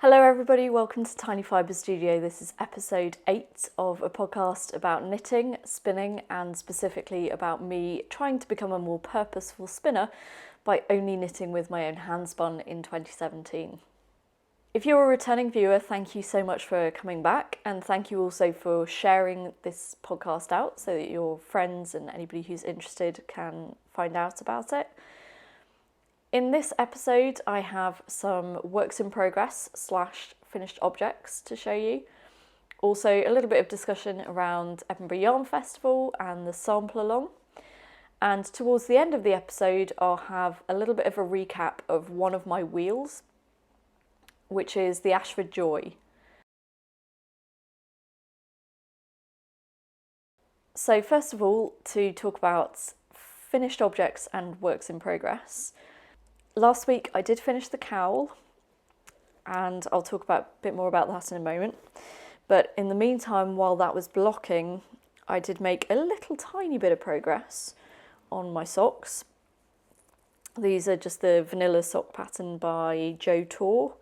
Hello everybody, welcome to Tiny Fibre Studio. This is episode 8 of a podcast about knitting, spinning, and specifically about me trying to become a more purposeful spinner by only knitting with my own handspun in 2017. If you're a returning viewer, thank you so much for coming back, and thank you also for sharing this podcast out so that your friends and anybody who's interested can find out about it. In this episode, I have some works in progress / finished objects to show you. Also, a little bit of discussion around Edinburgh Yarn Festival and the sample along. And towards the end of the episode, I'll have a little bit of a recap of one of my wheels, which is the Ashford Joy. So first of all, to talk about finished objects and works in progress. Last week I did finish the cowl, and I'll talk a bit more about that in a moment. But in the meantime, while that was blocking, I did make a little tiny bit of progress on my socks. These are just the vanilla sock pattern by Jo Tor,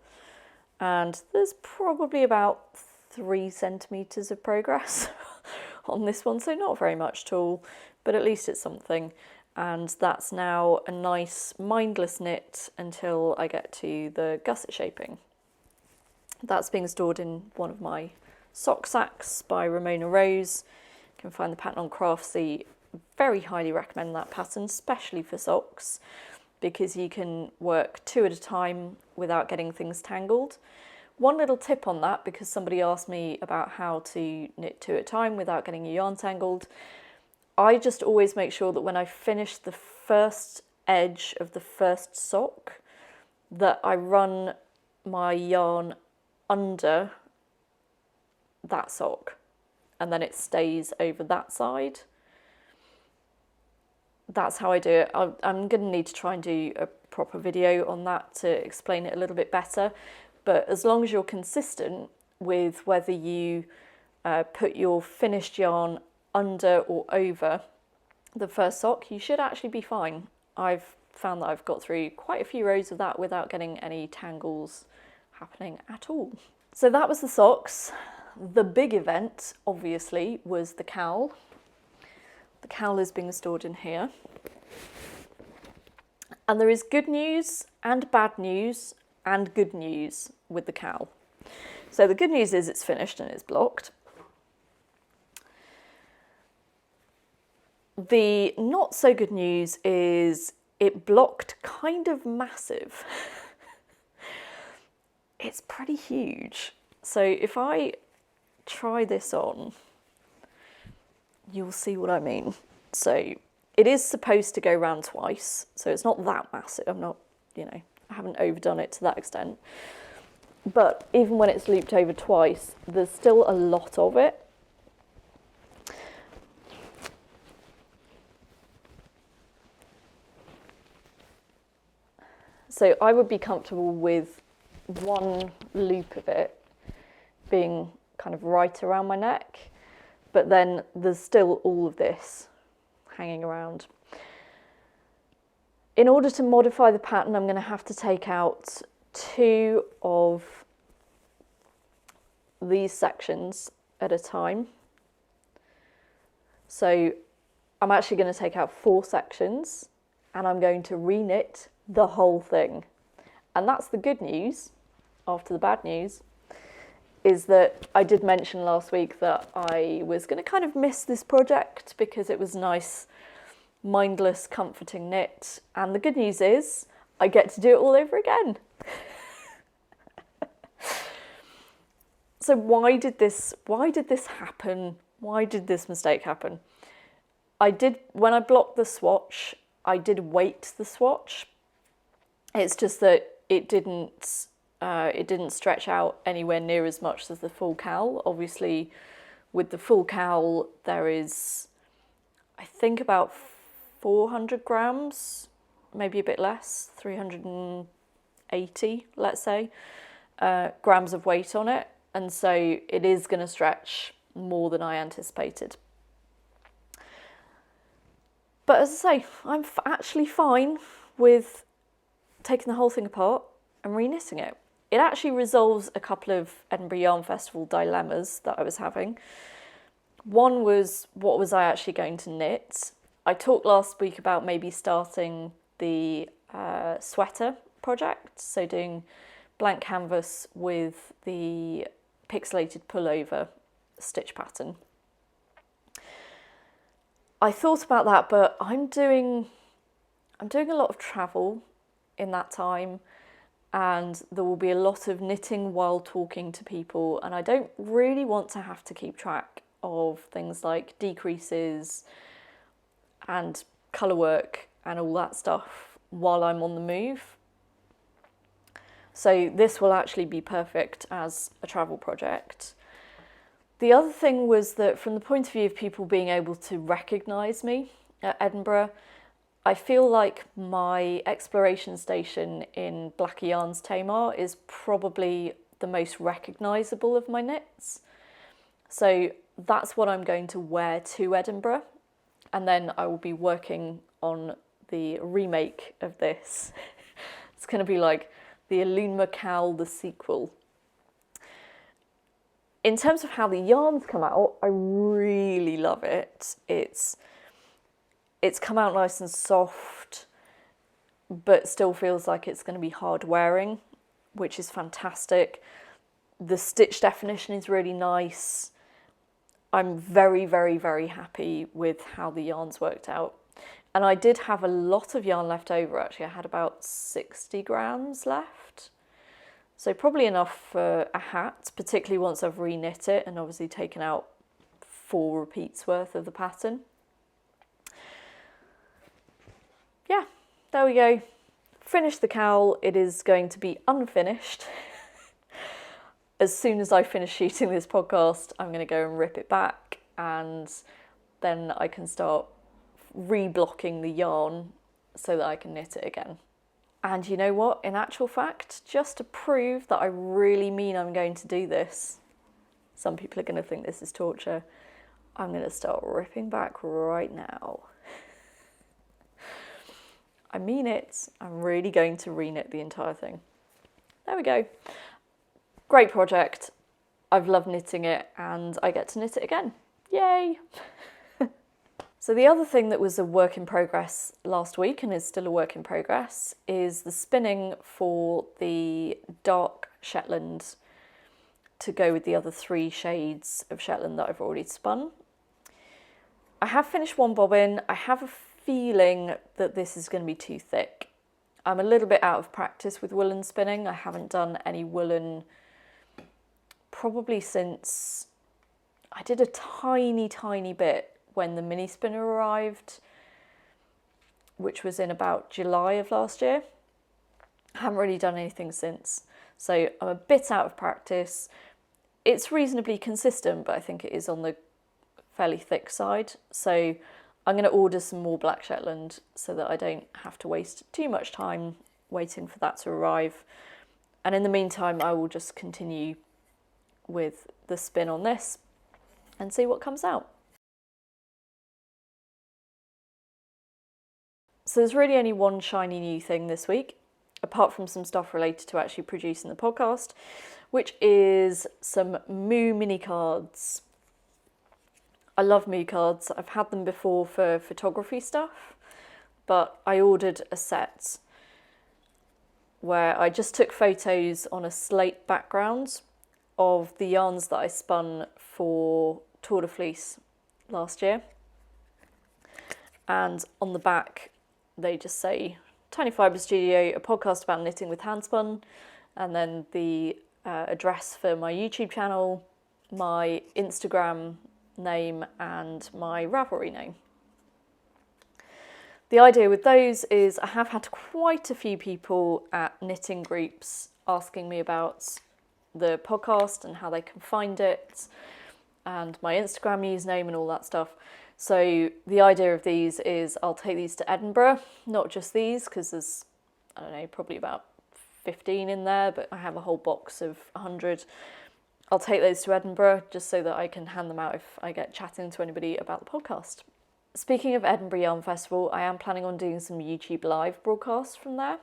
and there's probably about 3 centimetres of progress on this one, so not very much at all, but at least it's something. And that's now a nice mindless knit until I get to the gusset shaping. That's being stored in one of my sock sacks by Ramona Rose. You can find the pattern on Craftsy. Very highly recommend that pattern, especially for socks, because you can work 2 at a time without getting things tangled. One little tip on that, because somebody asked me about how to knit 2 at a time without getting your yarn tangled. I just always make sure that when I finish the first edge of the first sock, that I run my yarn under that sock and then it stays over that side. That's how I do it. I'm going to need to try and do a proper video on that to explain it a little bit better, but as long as you're consistent with whether you put your finished yarn under or over the first sock, you should actually be fine. I've found that I've got through quite a few rows of that without getting any tangles happening at all. So that was the socks. The big event, obviously, was the cowl. The cowl is being stored in here. And there is good news and bad news and good news with the cowl. So the good news is it's finished and it's blocked. The not so good news is it blocked kind of massive. It's pretty huge. So if I try this on, you'll see what I mean. So it is supposed to go round twice, so it's not that massive. I'm not, I haven't overdone it to that extent. But even when it's looped over twice, there's still a lot of it. So I would be comfortable with one loop of it being kind of right around my neck, but then there's still all of this hanging around. In order to modify the pattern, I'm going to have to take out 2 of these sections at a time. So I'm actually going to take out 4 sections and I'm going to reknit the whole thing. And that's the good news. After the bad news is that I did mention last week that I was going to kind of miss this project because it was nice, mindless, comforting knit. And the good news is I get to do it all over again. So why did this happen? Why did this mistake happen? When I blocked the swatch, I did weight the swatch. It's just that it didn't stretch out anywhere near as much as the full cowl. Obviously, with the full cowl, there is, I think, about 400 grams, maybe a bit less, 380, let's say, grams of weight on it. And so it is going to stretch more than I anticipated. But as I say, I'm actually fine with taking the whole thing apart and reknitting it. it actually resolves a couple of Edinburgh Yarn Festival dilemmas that I was having. One was, what was I actually going to knit? I talked last week about maybe starting the sweater project, so doing blank canvas with the Pixelated Pullover stitch pattern. I thought about that, but I'm doing a lot of travel in that time, and there will be a lot of knitting while talking to people, and I don't really want to have to keep track of things like decreases and colour work and all that stuff while I'm on the move. So this will actually be perfect as a travel project. The other thing was that from the point of view of people being able to recognise me at Edinburgh, I feel like my exploration station in Blacker Yarns Tamar is probably the most recognisable of my knits. So that's what I'm going to wear to Edinburgh, and then I will be working on the remake of this. It's going to be like the Alleunmer Cowl, the sequel. In terms of how the yarns come out, I really love it. It's come out nice and soft, but still feels like it's going to be hard wearing, which is fantastic. The stitch definition is really nice. I'm very, very, very happy with how the yarns worked out. And I did have a lot of yarn left over, actually. I had about 60 grams left. So probably enough for a hat, particularly once I've re-knit it and obviously taken out 4 repeats worth of the pattern. Yeah, there we go. Finished the cowl. It is going to be unfinished. As soon as I finish shooting this podcast, I'm going to go and rip it back, and then I can start reblocking the yarn so that I can knit it again. And you know what? In actual fact, just to prove that I really mean I'm going to do this, some people are going to think this is torture, I'm going to start ripping back right now. I mean it. I'm really going to re-knit the entire thing. There we go. Great project. I've loved knitting it, and I get to knit it again. Yay! So the other thing that was a work in progress last week, and is still a work in progress, is the spinning for the dark Shetland to go with the other 3 shades of Shetland that I've already spun. I have finished one bobbin. I have a feeling that this is going to be too thick. I'm a little bit out of practice with woolen spinning. I haven't done any woolen probably since I did a tiny bit when the mini spinner arrived, which was in about July of last year. I haven't really done anything since, so I'm a bit out of practice. It's reasonably consistent, but I think it is on the fairly thick side, so I'm going to order some more black Shetland so that I don't have to waste too much time waiting for that to arrive. And in the meantime, I will just continue with the spin on this and see what comes out. So there's really only one shiny new thing this week, apart from some stuff related to actually producing the podcast, which is some Moo Mini Cards. I love Moo cards. I've had them before for photography stuff, but I ordered a set where I just took photos on a slate background of the yarns that I spun for Tour de Fleece last year. And on the back, they just say Tiny Fibre Studio, a podcast about knitting with handspun, and then the address for my YouTube channel, my Instagram name, and my Ravelry name. The idea with those is I have had quite a few people at knitting groups asking me about the podcast and how they can find it, and my Instagram username and all that stuff. So the idea of these is I'll take these to Edinburgh, not just these, because there's, I don't know, probably about 15 in there, but I have a whole box of 100. I'll take those to Edinburgh just so that I can hand them out if I get chatting to anybody about the podcast. Speaking of Edinburgh Yarn Festival, I am planning on doing some YouTube live broadcasts from there.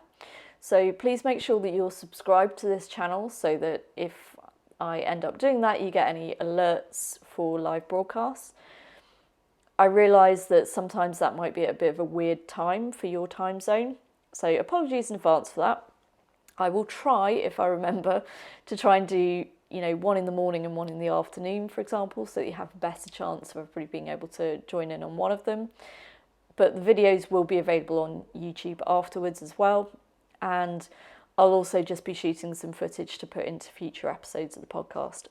So please make sure that you're subscribed to this channel so that if I end up doing that, you get any alerts for live broadcasts. I realise that sometimes that might be a bit of a weird time for your time zone, so apologies in advance for that. I will try, if I remember, to try and do, one in the morning and one in the afternoon, for example, so that you have a better chance of everybody being able to join in on one of them. But the videos will be available on YouTube afterwards as well, and I'll also just be shooting some footage to put into future episodes of the podcast.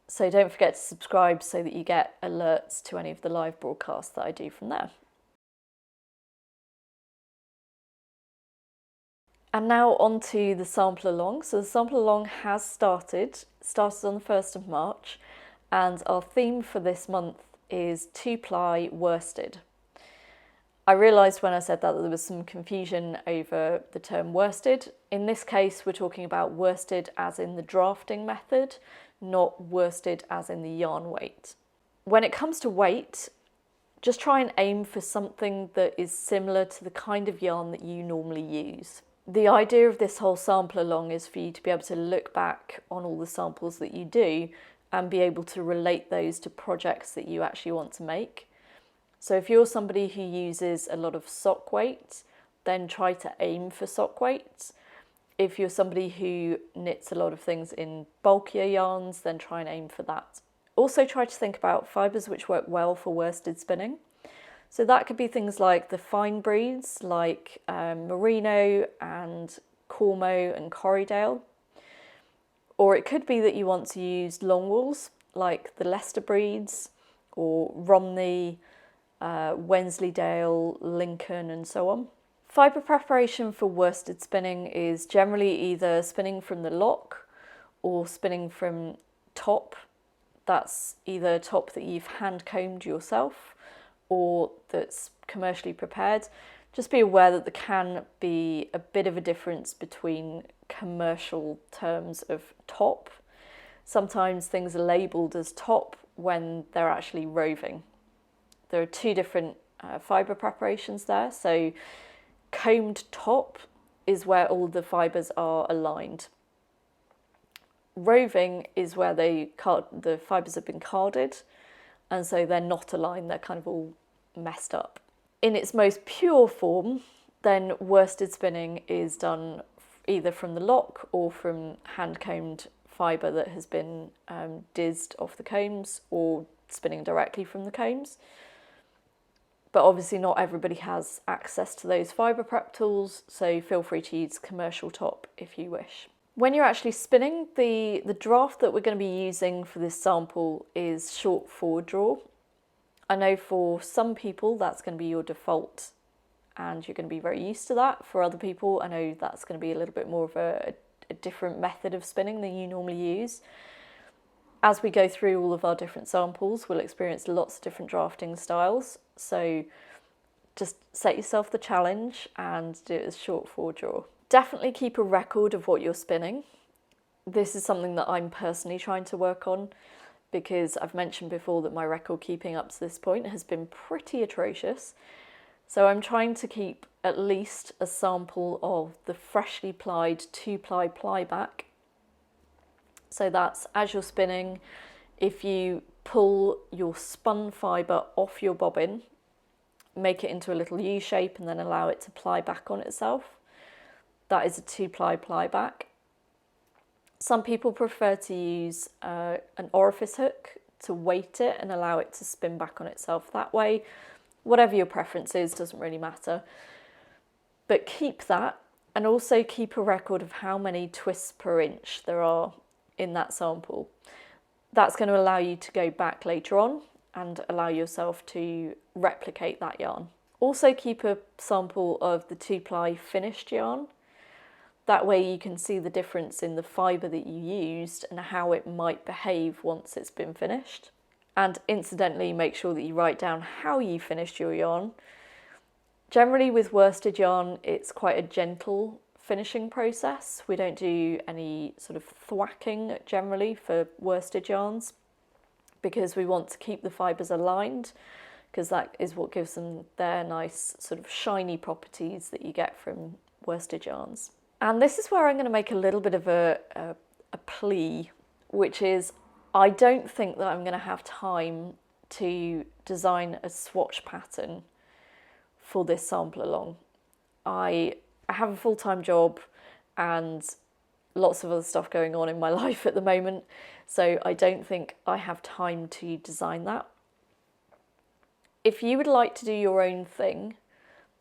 So don't forget to subscribe so that you get alerts to any of the live broadcasts that I do from there. And now on to the sample along. So the sample along has started on the 1st of March, and our theme for this month is 2-ply worsted. I realised when I said that there was some confusion over the term worsted. In this case, we're talking about worsted as in the drafting method, not worsted as in the yarn weight. When it comes to weight, just try and aim for something that is similar to the kind of yarn that you normally use. The idea of this whole sample along is for you to be able to look back on all the samples that you do and be able to relate those to projects that you actually want to make. So if you're somebody who uses a lot of sock weight, then try to aim for sock weight. If you're somebody who knits a lot of things in bulkier yarns, then try and aim for that. Also try to think about fibres which work well for worsted spinning. So that could be things like the fine breeds, like Merino and Cormo and Corriedale. Or it could be that you want to use long wools, like the Leicester breeds, or Romney, Wensleydale, Lincoln, and so on. Fibre preparation for worsted spinning is generally either spinning from the lock or spinning from top. That's either top that you've hand combed yourself or that's commercially prepared. Just be aware that there can be a bit of a difference between commercial terms of top. Sometimes things are labelled as top when they're actually roving. There are two different fibre preparations there. So combed top is where all the fibres are aligned. Roving is where the fibres have been carded, and so they're not aligned, they're kind of all messed up. In its most pure form, then worsted spinning is done either from the lock or from hand-combed fibre that has been dizzed off the combs, or spinning directly from the combs. But obviously not everybody has access to those fibre prep tools, so feel free to use commercial top if you wish. When you're actually spinning, the draft that we're going to be using for this sample is short forward draw. I know for some people that's going to be your default and you're going to be very used to that. For other people, I know that's going to be a little bit more of a different method of spinning than you normally use. As we go through all of our different samples, we'll experience lots of different drafting styles. So just set yourself the challenge and do it as short forward draw. Definitely keep a record of what you're spinning. This is something that I'm personally trying to work on because I've mentioned before that my record keeping up to this point has been pretty atrocious. So I'm trying to keep at least a sample of the freshly plied 2-ply plyback. So that's as you're spinning, if you pull your spun fibre off your bobbin, make it into a little U shape and then allow it to ply back on itself. That is a 2-ply plyback. Some people prefer to use an orifice hook to weight it and allow it to spin back on itself that way. Whatever your preference is, doesn't really matter. But keep that, and also keep a record of how many twists per inch there are in that sample. That's going to allow you to go back later on and allow yourself to replicate that yarn. Also keep a sample of the 2-ply finished yarn. That way you can see the difference in the fibre that you used and how it might behave once it's been finished. And incidentally, make sure that you write down how you finished your yarn. Generally with worsted yarn, it's quite a gentle finishing process. We don't do any sort of thwacking generally for worsted yarns because we want to keep the fibres aligned, because that is what gives them their nice sort of shiny properties that you get from worsted yarns. And this is where I'm going to make a little bit of a plea, which is I don't think that I'm going to have time to design a swatch pattern for this sample along. I have a full-time job and lots of other stuff going on in my life at the moment, so I don't think I have time to design that. If you would like to do your own thing,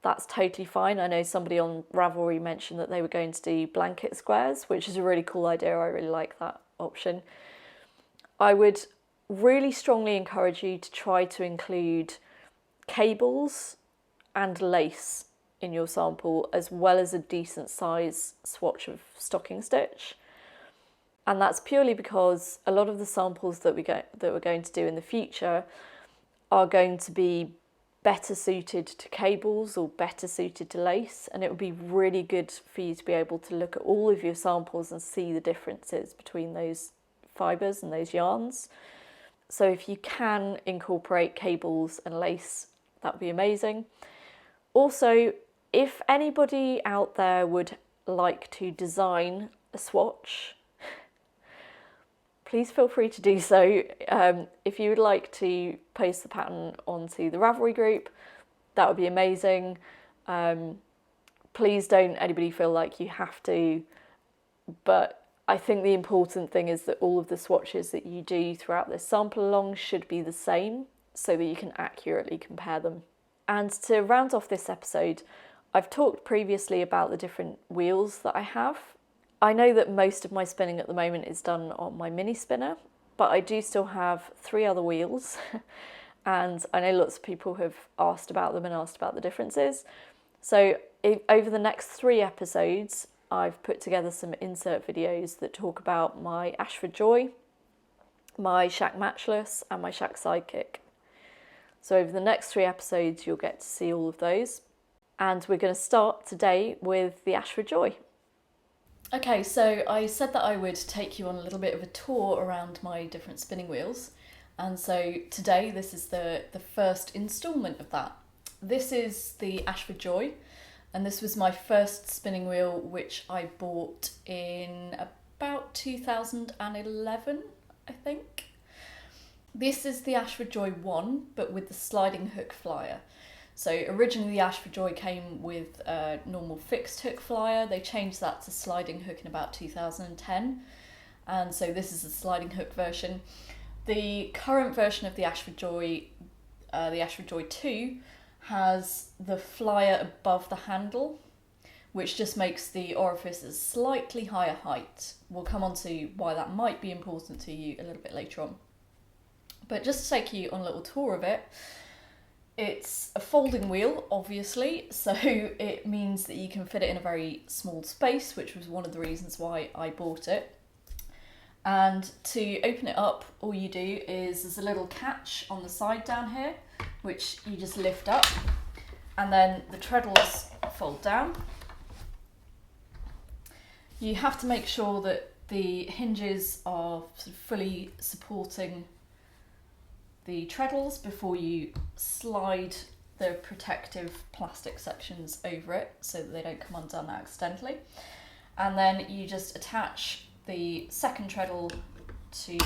that's totally fine. I know somebody on Ravelry mentioned that they were going to do blanket squares, which is a really cool idea. I really like that option. I would really strongly encourage you to try to include cables and lace in your sample, as well as a decent size swatch of stocking stitch. And that's purely because a lot of the samples that we're going to do in the future are going to be better suited to cables or better suited to lace, and it would be really good for you to be able to look at all of your samples and see the differences between those fibres and those yarns. So if you can incorporate cables and lace, that would be amazing. Also, if anybody out there would like to design a swatch, please feel free to do so. If you would like to post the pattern onto the Ravelry group, that would be amazing. Please don't anybody feel like you have to, but I think the important thing is that all of the swatches that you do throughout this sample along should be the same so that you can accurately compare them. And to round off this episode, I've talked previously about the different wheels that I have. I know that most of my spinning at the moment is done on my mini spinner, but I do still have 3 other wheels and I know lots of people have asked about them and asked about the differences. So over the next 3 episodes, I've put together some insert videos that talk about my Ashford Joy, my Shack Matchless and my Shack Sidekick. So over the next 3 episodes, you'll get to see all of those. And we're going to start today with the Ashford Joy. Okay, so I said that I would take you on a little bit of a tour around my different spinning wheels. And so today, this is the first instalment of that. This is the Ashford Joy, and this was my first spinning wheel, which I bought in about 2011, I think. This is the Ashford Joy 1, but with the sliding hook flyer. So originally the Ashford Joy came with a normal fixed hook flyer. They changed that to sliding hook in about 2010. And so this is the sliding hook version. The current version of the Ashford Joy 2, has the flyer above the handle, which just makes the orifice a slightly higher height. We'll come on to why that might be important to you a little bit later on. But just to take you on a little tour of it, it's a folding wheel, obviously, so it means that you can fit it in a very small space, which was one of the reasons why I bought it. And to open it up, all you do is there's a little catch on the side down here, which you just lift up, and then the treadles fold down. You have to make sure that the hinges are sort of fully supporting the treadles before you slide the protective plastic sections over it so that they don't come undone accidentally. And then you just attach the second treadle to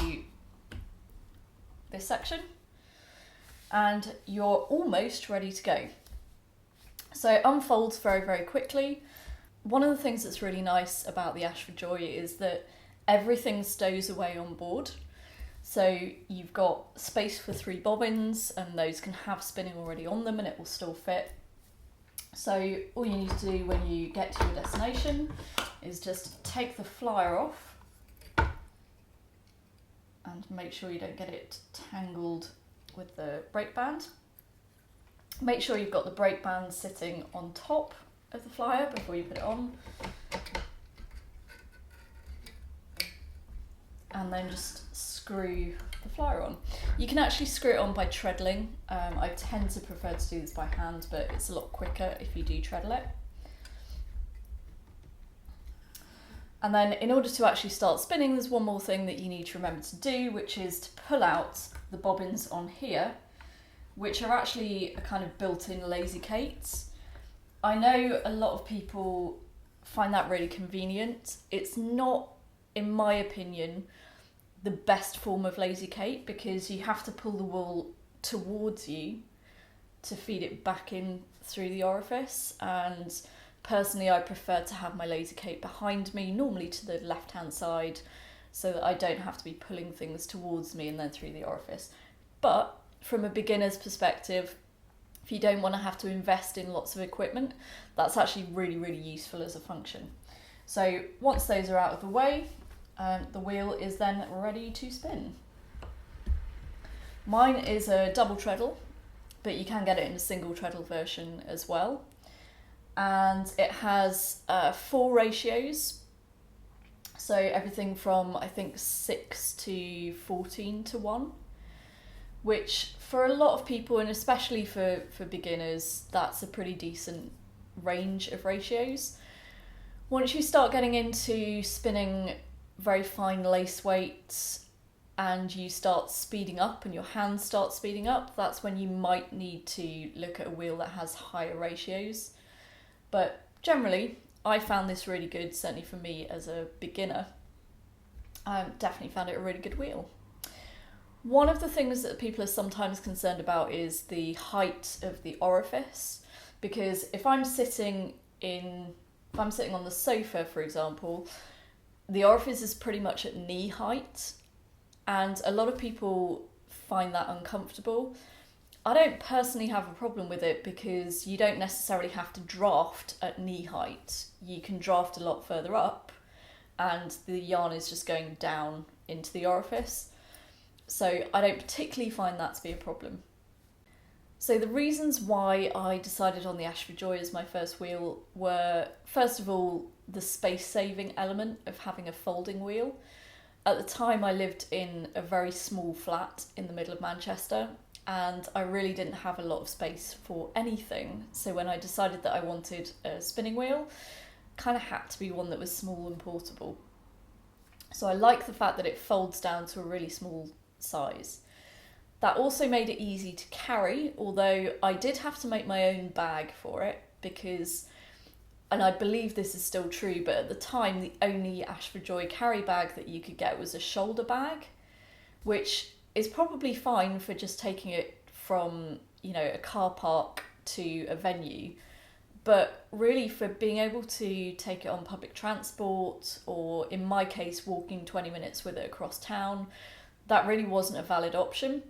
this section and you're almost ready to go. So it unfolds very, very quickly. One of the things that's really nice about the Ashford Joy is that everything stows away on board. So you've got space for 3 bobbins and those can have spinning already on them and it will still fit. So all you need to do when you get to your destination is just take the flyer off and make sure you don't get it tangled with the brake band. Make sure you've got the brake band sitting on top of the flyer before you put it on. And then just screw the flyer on. You can actually screw it on by treadling. I tend to prefer to do this by hand, but it's a lot quicker if you do treadle it. And then in order to actually start spinning, there's one more thing that you need to remember to do, which is to pull out the bobbins on here, which are actually a kind of built-in lazy Kates. I know a lot of people find that really convenient. It's not, in my opinion, the best form of lazy cape because you have to pull the wool towards you to feed it back in through the orifice, and personally I prefer to have my lazy cape behind me, normally to the left hand side, so that I don't have to be pulling things towards me and then through the orifice. But from a beginner's perspective, if you don't want to have to invest in lots of equipment, that's actually really, really useful as a function. So once those are out of the way, the wheel is then ready to spin. Mine is a double treadle, but you can get it in a single treadle version as well. And it has 4 ratios. So everything from, I think, 6 to 14 to 1, which for a lot of people, and especially for beginners, that's a pretty decent range of ratios. Once you start getting into spinning very fine lace weights and you start speeding up and your hands start speeding up, that's when you might need to look at a wheel that has higher ratios. But generally, I found this really good, certainly for me as a beginner. I definitely found it a really good wheel. One of the things that people are sometimes concerned about is the height of the orifice, because if I'm sitting on the sofa, for example, the orifice is pretty much at knee height, and a lot of people find that uncomfortable. I don't personally have a problem with it because you don't necessarily have to draft at knee height. You can draft a lot further up and the yarn is just going down into the orifice. So I don't particularly find that to be a problem. So the reasons why I decided on the Ashford Joy as my first wheel were, first of all, the space-saving element of having a folding wheel. At the time I lived in a very small flat in the middle of Manchester, and I really didn't have a lot of space for anything. So when I decided that I wanted a spinning wheel, kind of had to be one that was small and portable. So I like the fact that it folds down to a really small size. That also made it easy to carry, although I did have to make my own bag for it because, and I believe this is still true, but at the time the only Ashford Joy carry bag that you could get was a shoulder bag, which is probably fine for just taking it from, a car park to a venue. But really for being able to take it on public transport, or in my case, walking 20 minutes with it across town, that really wasn't a valid option.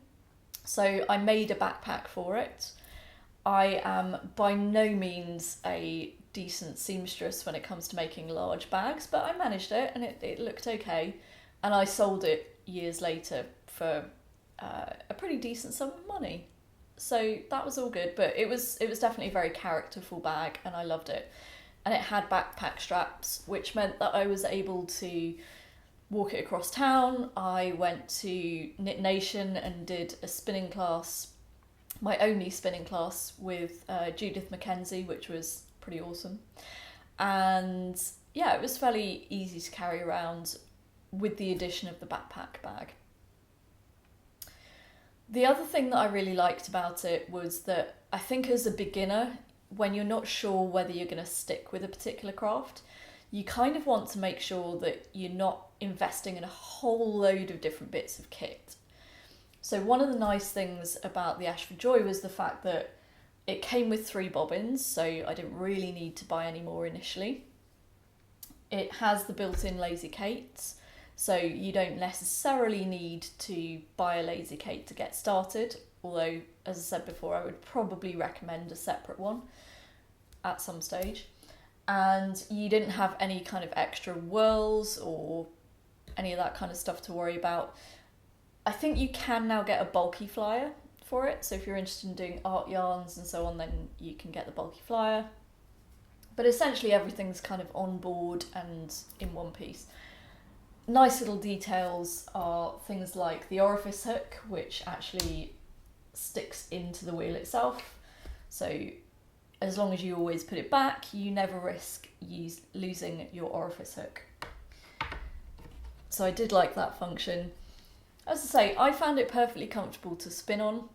So I made a backpack for it. I am by no means a decent seamstress when it comes to making large bags, but I managed it and it looked okay. And I sold it years later for a pretty decent sum of money. So that was all good, but it was definitely a very characterful bag and I loved it. And it had backpack straps, which meant that I was able to walk it across town. I went to Knit Nation and did a spinning class, my only spinning class with Judith Mackenzie, which was pretty awesome. And yeah, it was fairly easy to carry around with the addition of the backpack bag. The other thing that I really liked about it was that I think as a beginner, when you're not sure whether you're going to stick with a particular craft, you kind of want to make sure that you're not investing in a whole load of different bits of kit. So one of the nice things about the Ashford Joy was the fact that it came with 3 bobbins, so I didn't really need to buy any more initially. It has the built-in lazy Kates, so you don't necessarily need to buy a lazy Kate to get started, although, as I said before, I would probably recommend a separate one at some stage. And you didn't have any kind of extra whirls or any of that kind of stuff to worry about. I think you can now get a bulky flyer for it, so if you're interested in doing art yarns and so on, then you can get the bulky flyer. But essentially everything's kind of on board and in one piece. Nice little details are things like the orifice hook, which actually sticks into the wheel itself. So as long as you always put it back, you never risk losing your orifice hook. So I did like that function. As I say, I found it perfectly comfortable to spin on.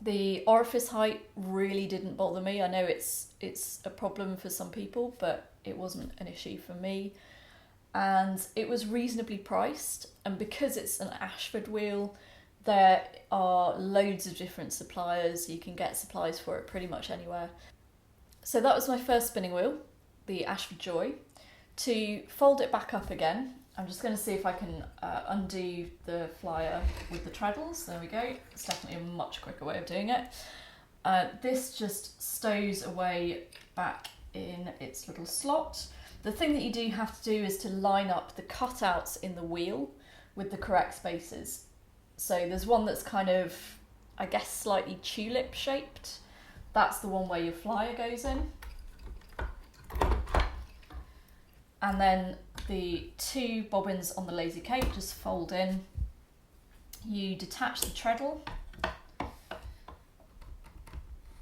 The orifice height really didn't bother me. I know it's a problem for some people, but it wasn't an issue for me. And it was reasonably priced, and because it's an Ashford wheel, there are loads of different suppliers. You can get supplies for it pretty much anywhere. So that was my first spinning wheel, the Ashford Joy. To fold it back up again, I'm just going to see if I can undo the flyer with the treadles. There we go. It's definitely a much quicker way of doing it. This just stows away back in its little slot. The thing that you do have to do is to line up the cutouts in the wheel with the correct spaces. So there's one that's kind of, I guess, slightly tulip shaped. That's the one where your flyer goes in. And then the two bobbins on the lazy cape just fold in. You detach the treadle,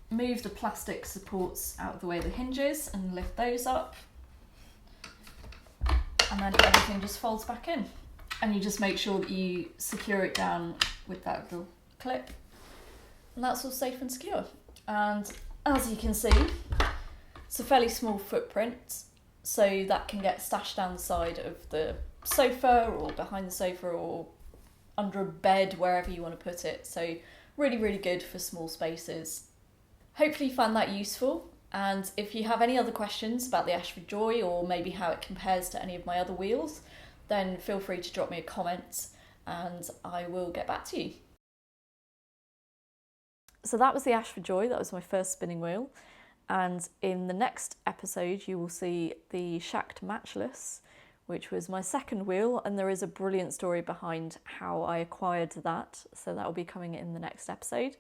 move the plastic supports out of the way of the hinges and lift those up. And then everything just folds back in. And you just make sure that you secure it down with that little clip. And that's all safe and secure. And as you can see, it's a fairly small footprint, so that can get stashed down the side of the sofa or behind the sofa or under a bed, wherever you want to put it. So really, really good for small spaces. Hopefully you found that useful. And if you have any other questions about the Ashford Joy, or maybe how it compares to any of my other wheels, then feel free to drop me a comment and I will get back to you. So that was the Ashford Joy. That was my first spinning wheel. And in the next episode, you will see the Shacked Matchless, which was my second wheel. And there is a brilliant story behind how I acquired that. So that will be coming in the next episode.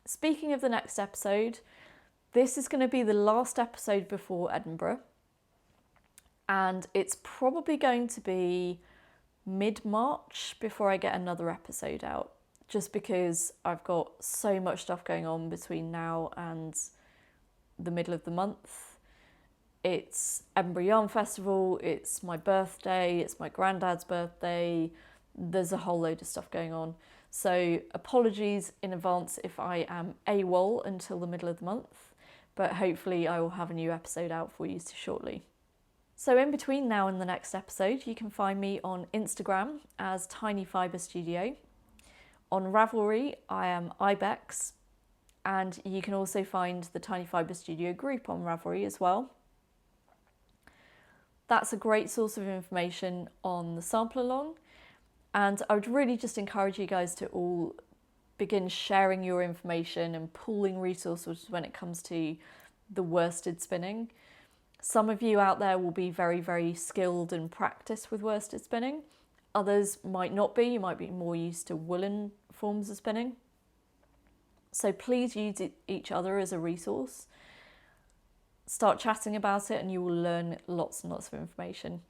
Speaking of the next episode, this is going to be the last episode before Edinburgh, and it's probably going to be mid-March before I get another episode out, just because I've got so much stuff going on between now and the middle of the month. It's Edinburgh Yarn Festival, it's my birthday, it's my granddad's birthday, there's a whole load of stuff going on. So apologies in advance if I am AWOL until the middle of the month. But hopefully I will have a new episode out for you shortly. So in between now and the next episode, you can find me on Instagram as Tiny Fibre Studio. On Ravelry, I am ibecks, and you can also find the Tiny Fibre Studio group on Ravelry as well. That's a great source of information on the sample along, and I would really just encourage you guys to all begin sharing your information and pooling resources when it comes to the worsted spinning. Some of you out there will be very, very skilled and practiced with worsted spinning. Others might not be. You might be more used to woolen forms of spinning. So please use each other as a resource. Start chatting about it and you will learn lots and lots of information.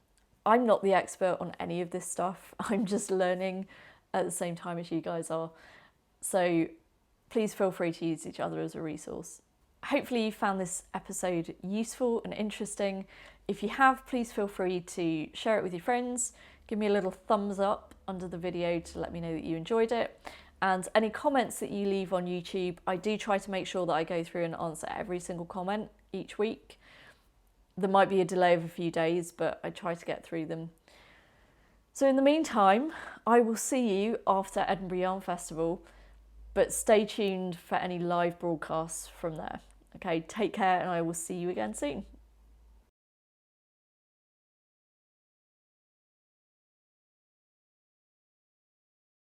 I'm not the expert on any of this stuff. I'm just learning at the same time as you guys are. So please feel free to use each other as a resource. Hopefully you found this episode useful and interesting. If you have, please feel free to share it with your friends. Give me a little thumbs up under the video to let me know that you enjoyed it. And any comments that you leave on YouTube, I do try to make sure that I go through and answer every single comment each week. There might be a delay of a few days, but I try to get through them. So in the meantime, I will see you after Edinburgh Yarn Festival. But stay tuned for any live broadcasts from there. Okay, take care and I will see you again soon.